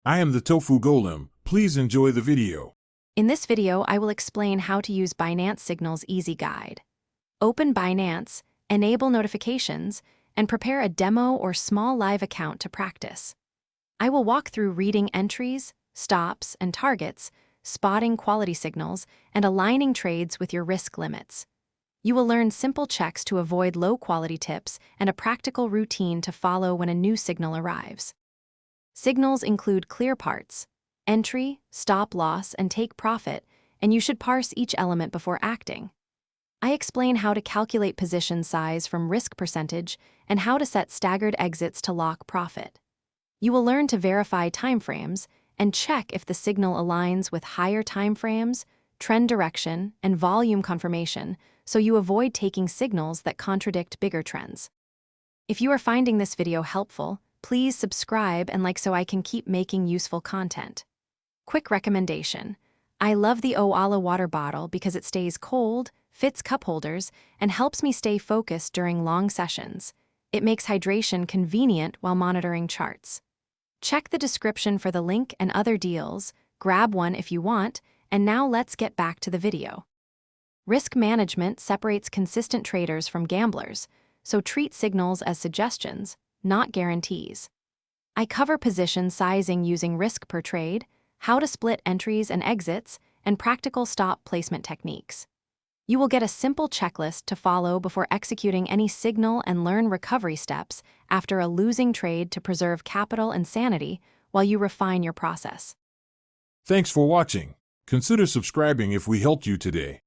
I am the Tofu Golem. Please enjoy the video. In this video, I will explain how to use Binance Signal's Easy Guide. Open Binance, enable notifications, and prepare a demo or small live account to practice. I will walk through reading entries, stops, and targets, spotting quality signals, and aligning trades with your risk limits. You will learn simple checks to avoid low-quality tips and a practical routine to follow when a new signal arrives. Signals include clear parts, entry, stop loss, and take profit, and you should parse each element before acting. I explain how to calculate position size from risk percentage and how to set staggered exits to lock profit. You will learn to verify timeframes and check if the signal aligns with higher timeframes, trend direction, and volume confirmation, so you avoid taking signals that contradict bigger trends. If you are finding this video helpful, please subscribe and like so I can keep making useful content. Quick recommendation. I love the Oala water bottle because it stays cold, fits cup holders, and helps me stay focused during long sessions. It makes hydration convenient while monitoring charts. Check the description for the link and other deals, grab one if you want, and now let's get back to the video. Risk management separates consistent traders from gamblers, so treat signals as suggestions, not guarantees. I cover position sizing using risk per trade, how to split entries and exits, and practical stop placement techniques. You will get a simple checklist to follow before executing any signal and learn recovery steps after a losing trade to preserve capital and sanity while you refine your process. Thanks for watching. Consider subscribing if we helped you today.